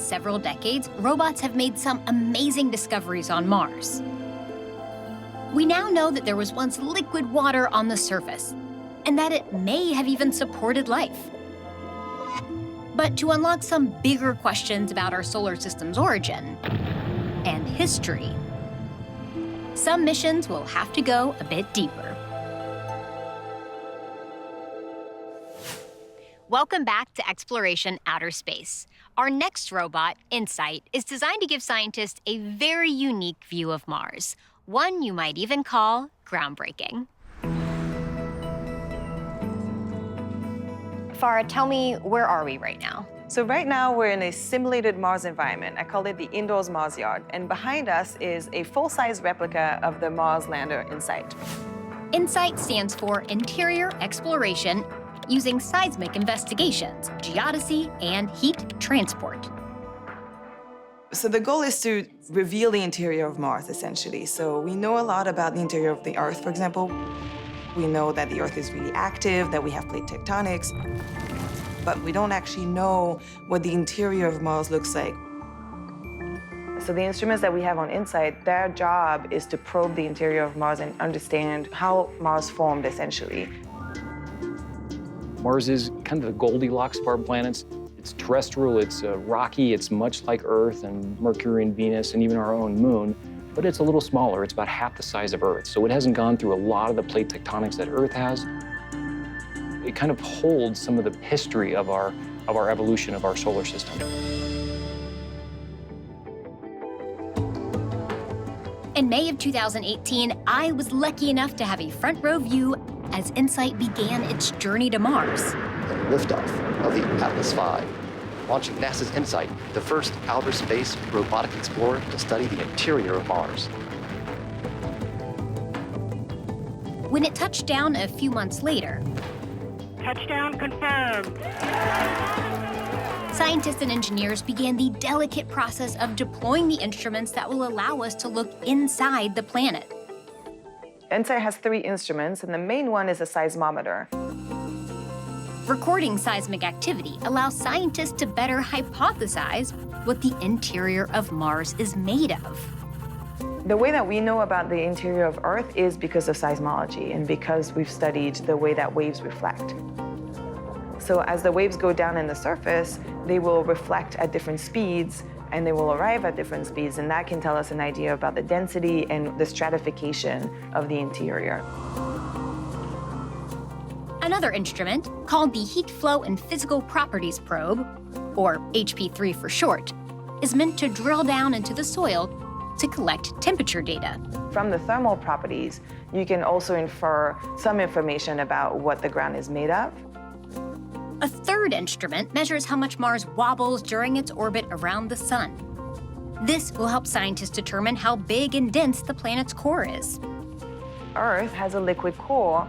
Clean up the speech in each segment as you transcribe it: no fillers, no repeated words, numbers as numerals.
past several decades, robots have made some amazing discoveries on Mars. We now know that there was once liquid water on the surface, and that it may have even supported life. But to unlock some bigger questions about our solar system's origin and history, some missions will have to go a bit deeper. Welcome back to Exploration Outer Space. Our next robot, InSight, is designed to give scientists a very unique view of Mars, one you might even call groundbreaking. Farah, tell me, where are we right now? So right now we're in a simulated Mars environment. I call it the indoors Mars yard. And behind us is a full-size replica of the Mars lander InSight. InSight stands for Interior Exploration, using seismic investigations, geodesy, and heat transport. So the goal is to reveal the interior of Mars, essentially. So we know a lot about the interior of the Earth, for example. We know that the Earth is really active, that we have plate tectonics, but we don't actually know what the interior of Mars looks like. So the instruments that we have on InSight, their job is to probe the interior of Mars and understand how Mars formed, essentially. Mars is kind of the Goldilocks of our planets. It's terrestrial, it's rocky, it's much like Earth and Mercury and Venus and even our own moon, but it's a little smaller. It's about half the size of Earth, so it hasn't gone through a lot of the plate tectonics that Earth has. It kind of holds some of the history of our evolution of our solar system. In May of 2018, I was lucky enough to have a front row view as InSight began its journey to Mars. Liftoff of the Atlas V, launching NASA's InSight, the first outer space robotic explorer to study the interior of Mars. When it touched down a few months later, touchdown confirmed. Scientists and engineers began the delicate process of deploying the instruments that will allow us to look inside the planet. InSight has 3 instruments, and the main one is a seismometer. Recording seismic activity allows scientists to better hypothesize what the interior of Mars is made of. The way that we know about the interior of Earth is because of seismology and because we've studied the way that waves reflect. So as the waves go down in the surface, they will reflect at different speeds and they will arrive at different speeds, and that can tell us an idea about the density and the stratification of the interior. Another instrument, called the Heat Flow and Physical Properties Probe, or HP3 for short, is meant to drill down into the soil to collect temperature data. From the thermal properties, you can also infer some information about what the ground is made of. A third instrument measures how much Mars wobbles during its orbit around the sun. This will help scientists determine how big and dense the planet's core is. Earth has a liquid core.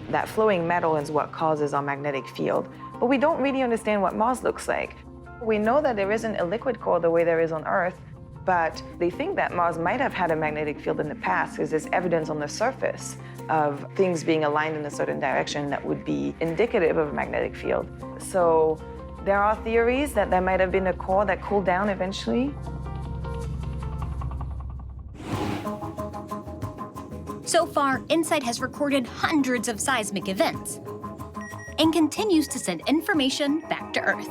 That flowing metal is what causes our magnetic field, but we don't really understand what Mars looks like. We know that there isn't a liquid core the way there is on Earth, but they think that Mars might have had a magnetic field in the past because there's evidence on the surface of things being aligned in a certain direction that would be indicative of a magnetic field. So there are theories that there might have been a core that cooled down eventually. So far, InSight has recorded hundreds of seismic events and continues to send information back to Earth.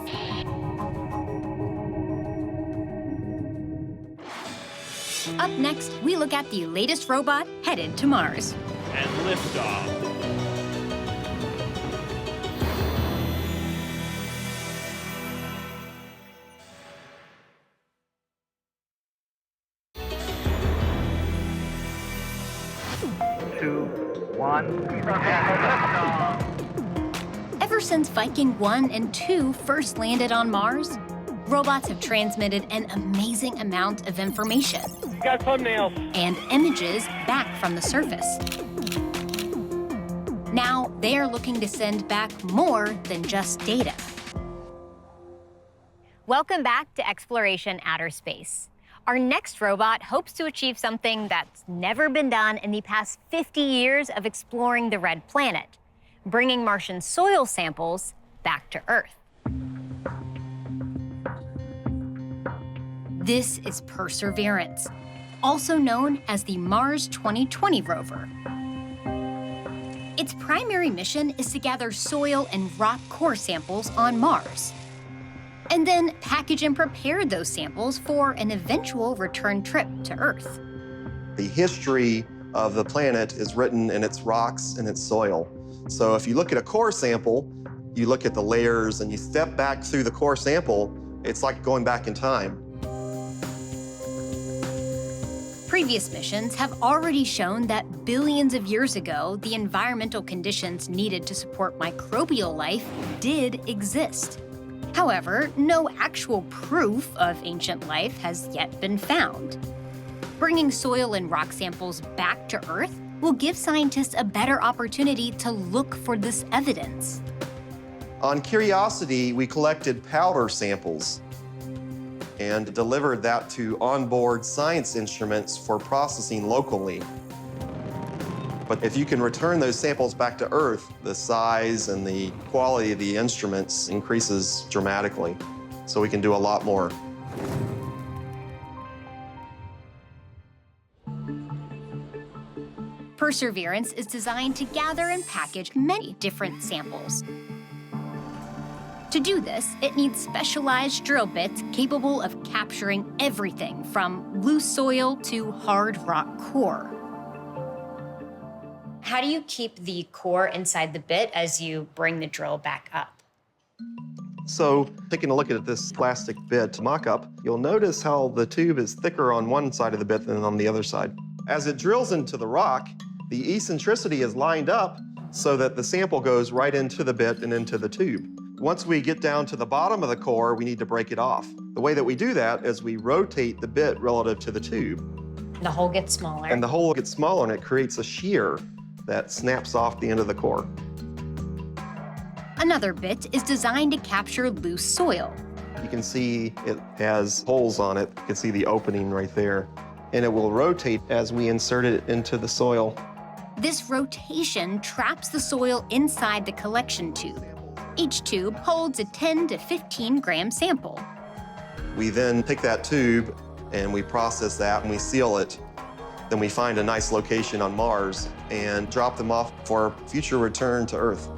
Up next, we look at the latest robot headed to Mars. And liftoff. Ever since Viking 1 and 2 first landed on Mars, robots have transmitted an amazing amount of information. Got thumbnails. And images back from the surface. Now, they're looking to send back more than just data. Welcome back to Exploration Outer Space. Our next robot hopes to achieve something that's never been done in the past 50 years of exploring the Red Planet, bringing Martian soil samples back to Earth. This is Perseverance, also known as the Mars 2020 rover. Its primary mission is to gather soil and rock core samples on Mars, and then package and prepare those samples for an eventual return trip to Earth. The history of the planet is written in its rocks and its soil. So if you look at a core sample, you look at the layers and you step back through the core sample, it's like going back in time. Previous missions have already shown that billions of years ago, the environmental conditions needed to support microbial life did exist. However, no actual proof of ancient life has yet been found. Bringing soil and rock samples back to Earth will give scientists a better opportunity to look for this evidence. On Curiosity, we collected powder samples and delivered that to onboard science instruments for processing locally. But if you can return those samples back to Earth, the size and the quality of the instruments increases dramatically, so we can do a lot more. Perseverance is designed to gather and package many different samples. To do this, it needs specialized drill bits capable of capturing everything from loose soil to hard rock core. How do you keep the core inside the bit as you bring the drill back up? So, taking a look at this plastic bit mock-up, you'll notice how the tube is thicker on one side of the bit than on the other side. As it drills into the rock, the eccentricity is lined up so that the sample goes right into the bit and into the tube. Once we get down to the bottom of the core, we need to break it off. The way that we do that is we rotate the bit relative to the tube. The hole gets smaller. And the hole gets smaller and it creates a shear that snaps off the end of the core. Another bit is designed to capture loose soil. You can see it has holes on it. You can see the opening right there. And it will rotate as we insert it into the soil. This rotation traps the soil inside the collection tube. Each tube holds a 10 to 15 gram sample. We then take that tube and we process that and we seal it. Then we find a nice location on Mars and drop them off for future return to Earth.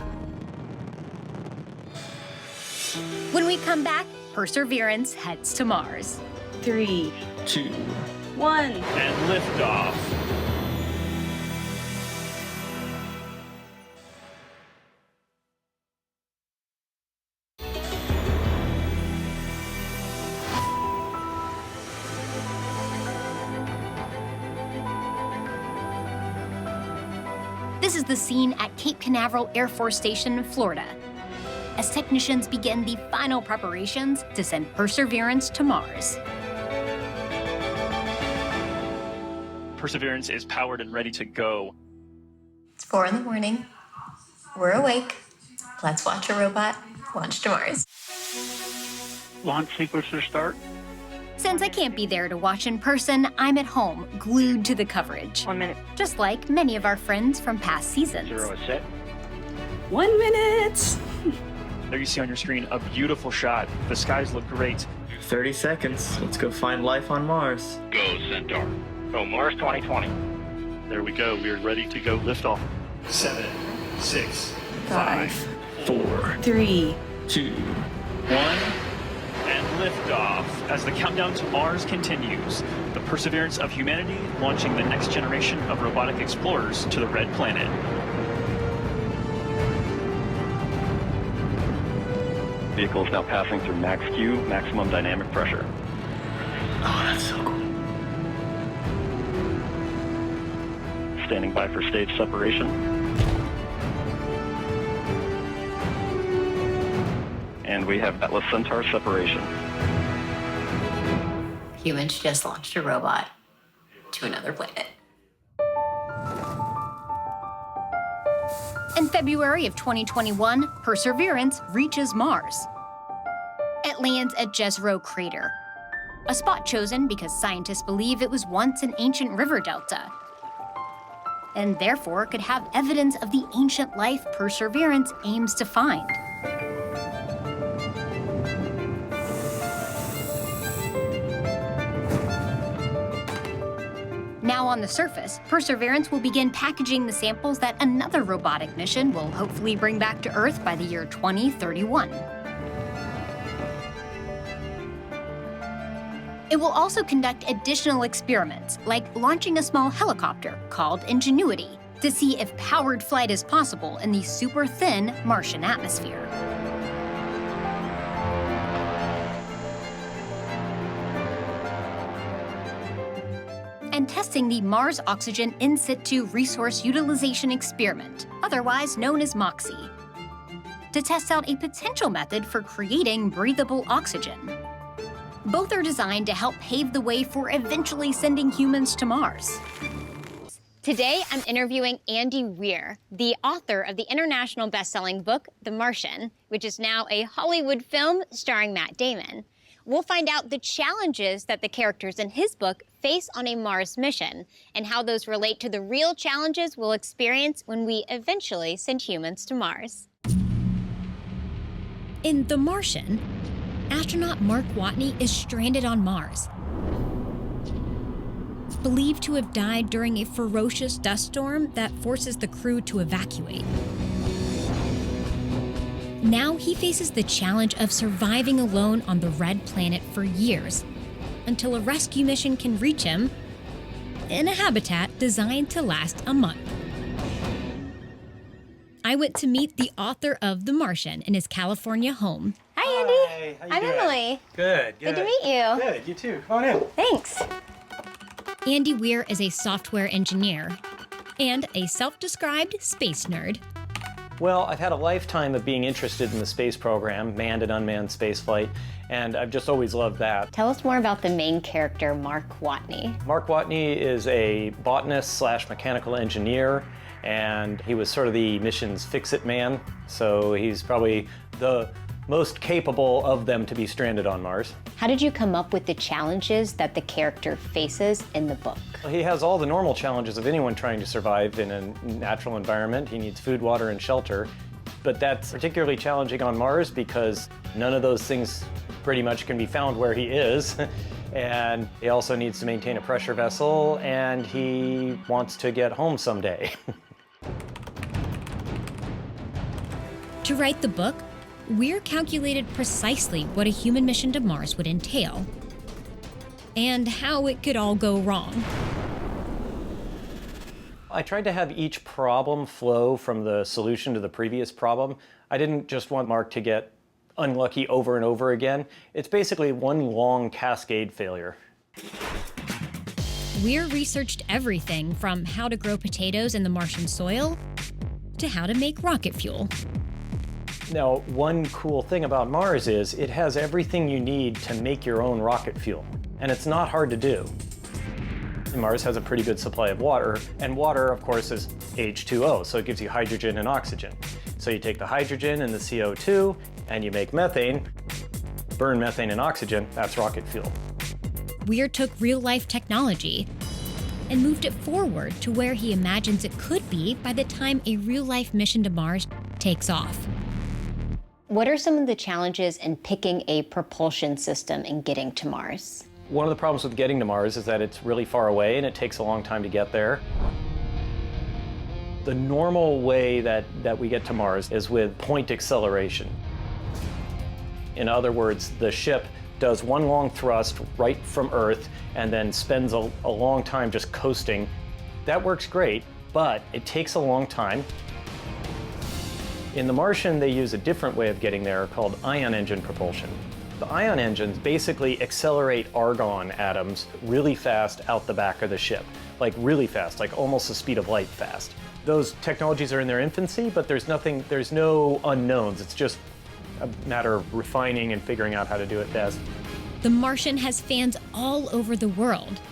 When we come back, Perseverance heads to Mars. 3, 2, 1. and liftoff. This is the scene at Cape Canaveral Air Force Station, Florida, as technicians begin the final preparations to send Perseverance to Mars. Perseverance is powered and ready to go. It's 4 in the morning. We're awake. Let's watch a robot launch to Mars. Launch sequencer start. Since I can't be there to watch in person, I'm at home, glued to the coverage. 1 minute. Just like many of our friends from past seasons. 0 is set. 1 minute. There you see on your screen a beautiful shot. The skies look great. 30 seconds. Let's go find life on Mars. Go, Centaur. Go, Mars 2020. There we go. We are ready to go liftoff. 7, 6, 5, 4, 3. 2, 1, and liftoff as the countdown to Mars continues. The perseverance of humanity launching the next generation of robotic explorers to the Red Planet. Vehicle is now passing through max Q, maximum dynamic pressure. Oh, that's so cool. Standing by for stage separation. And we have Atlas Centaur separation. Humans just launched a robot to another planet. In February of 2021, Perseverance reaches Mars. It lands at Jezero Crater, a spot chosen because scientists believe it was once an ancient river delta, and therefore could have evidence of the ancient life Perseverance aims to find. on the surface, Perseverance will begin packaging the samples that another robotic mission will hopefully bring back to Earth by the year 2031. It will also conduct additional experiments, like launching a small helicopter called Ingenuity, to see if powered flight is possible in the super thin Martian atmosphere. And testing the Mars Oxygen In Situ Resource Utilization Experiment, otherwise known as MOXIE, to test out a potential method for creating breathable oxygen. Both are designed to help pave the way for eventually sending humans to Mars. Today, I'm interviewing Andy Weir, the author of the international best-selling book, The Martian, which is now a Hollywood film starring Matt Damon. We'll find out the challenges that the characters in his book face on a Mars mission, and how those relate to the real challenges we'll experience when we eventually send humans to Mars. In The Martian, astronaut Mark Watney is stranded on Mars, believed to have died during a ferocious dust storm that forces the crew to evacuate. Now he faces the challenge of surviving alone on the red planet for years, until a rescue mission can reach him in a habitat designed to last a month. I went to meet the author of The Martian in his California home. Hi, Andy. Hi, how you I'm doing? Emily. Good. Good to meet you. Good, you too. Come on in. Thanks. Andy Weir is a software engineer and a self-described space nerd. Well, I've had a lifetime of being interested in the space program, manned and unmanned spaceflight, and I've just always loved that. Tell us more about the main character, Mark Watney. Mark Watney is a botanist slash mechanical engineer, and he was sort of the mission's fix-it man, so he's probably the most capable of them to be stranded on Mars. How did you come up with the challenges that the character faces in the book? He has all the normal challenges of anyone trying to survive in a natural environment. He needs food, water, and shelter. But that's particularly challenging on Mars because none of those things pretty much can be found where he is. And he also needs to maintain a pressure vessel, and he wants to get home someday. To write the book, Weir calculated precisely what a human mission to Mars would entail, and how it could all go wrong. I tried to have each problem flow from the solution to the previous problem. I didn't just want Mark to get unlucky over and over again. It's basically one long cascade failure. Weir researched everything from how to grow potatoes in the Martian soil to how to make rocket fuel. Now, one cool thing about Mars is it has everything you need to make your own rocket fuel, and it's not hard to do. Mars has a pretty good supply of water, and water, of course, is H2O, so it gives you hydrogen and oxygen. So you take the hydrogen and the CO2, and you make methane, burn methane and oxygen, that's rocket fuel. Weir took real-life technology and moved it forward to where he imagines it could be by the time a real-life mission to Mars takes off. What are some of the challenges in picking a propulsion system and getting to Mars? One of the problems with getting to Mars is that it's really far away and it takes a long time to get there. The normal way that we get to Mars is with point acceleration. In other words, the ship does one long thrust right from Earth and then spends a long time just coasting. That works great, but it takes a long time. In The Martian, they use a different way of getting there called ion engine propulsion. The ion engines basically accelerate argon atoms really fast out the back of the ship, like really fast, like almost the speed of light fast. Those technologies are in their infancy, but there's no unknowns. It's just a matter of refining and figuring out how to do it best. The Martian has fans all over the world,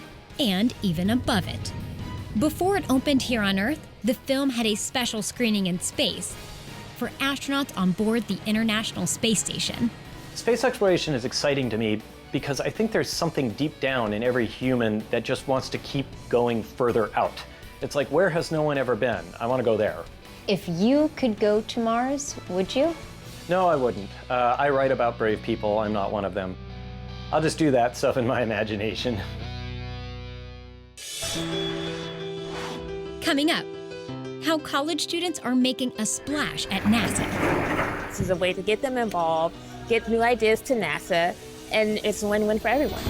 and even above it. Before it opened here on Earth, the film had a special screening in space for astronauts on board the International Space Station. Space exploration is exciting to me because I think there's something deep down in every human that just wants to keep going further out. It's like, where has no one ever been? I want to go there. If you could go to Mars, would you? No, I wouldn't. I write about brave people. I'm not one of them. I'll just do that stuff in my imagination. Coming up, how college students are making a splash at NASA. This is a way to get them involved, get new ideas to NASA, and it's a win-win for everyone.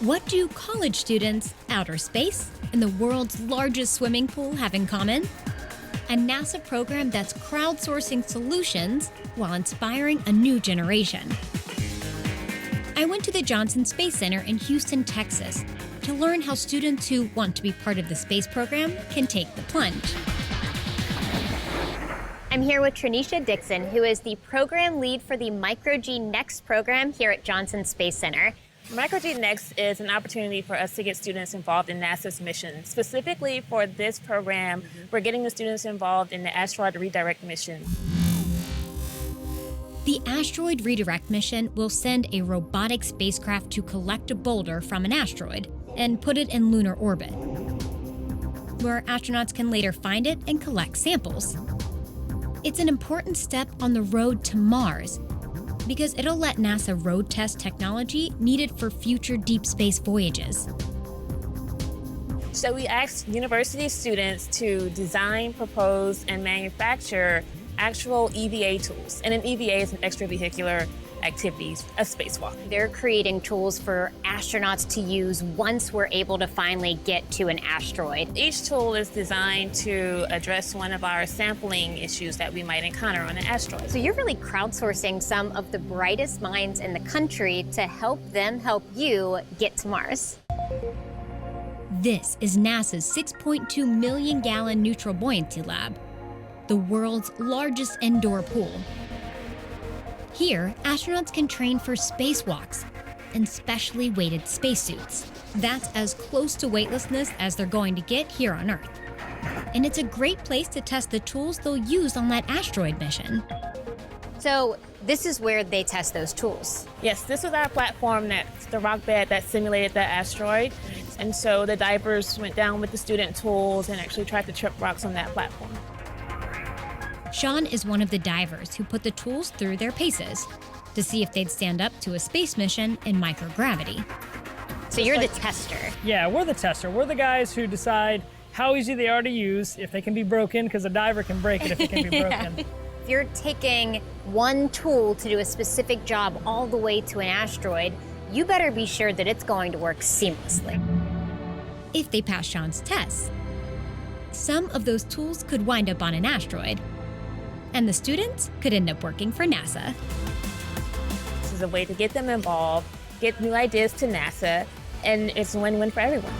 What do college students, outer space, and the world's largest swimming pool have in common? A NASA program that's crowdsourcing solutions while inspiring a new generation. I went to the Johnson Space Center in Houston, Texas, to learn how students who want to be part of the space program can take the plunge. I'm here with Trinisha Dixon, who is the program lead for the Micro-G Next program here at Johnson Space Center. Micro-G Next is an opportunity for us to get students involved in NASA's mission. Specifically for this program, we're getting the students involved in the asteroid redirect mission. The asteroid redirect mission will send a robotic spacecraft to collect a boulder from an asteroid and put it in lunar orbit, where astronauts can later find it and collect samples. It's an important step on the road to Mars, because it'll let NASA road test technology needed for future deep space voyages. So we asked university students to design, propose, and manufacture actual EVA tools. And an EVA is an extravehicular activities, a spacewalk. They're creating tools for astronauts to use once we're able to finally get to an asteroid. Each tool is designed to address one of our sampling issues that we might encounter on an asteroid. So you're really crowdsourcing some of the brightest minds in the country to help them help you get to Mars. This is NASA's 6.2 million gallon neutral buoyancy lab, the world's largest indoor pool. Here, astronauts can train for spacewalks and specially weighted spacesuits. That's as close to weightlessness as they're going to get here on Earth. And it's a great place to test the tools they'll use on that asteroid mission. So this is where they test those tools. Yes, this is our platform, that's the rock bed that simulated the asteroid. And so the divers went down with the student tools and actually tried to trip rocks on that platform. Sean is one of the divers who put the tools through their paces to see if they'd stand up to a space mission in microgravity. So you're the tester. Yeah, we're the tester. We're the guys who decide how easy they are to use, if they can be broken, because a diver can break it if it can be broken. If you're taking one tool to do a specific job all the way to an asteroid, you better be sure that it's going to work seamlessly. If they pass Sean's tests, some of those tools could wind up on an asteroid, and the students could end up working for NASA. This is a way to get them involved, get new ideas to NASA, and it's a win-win for everyone.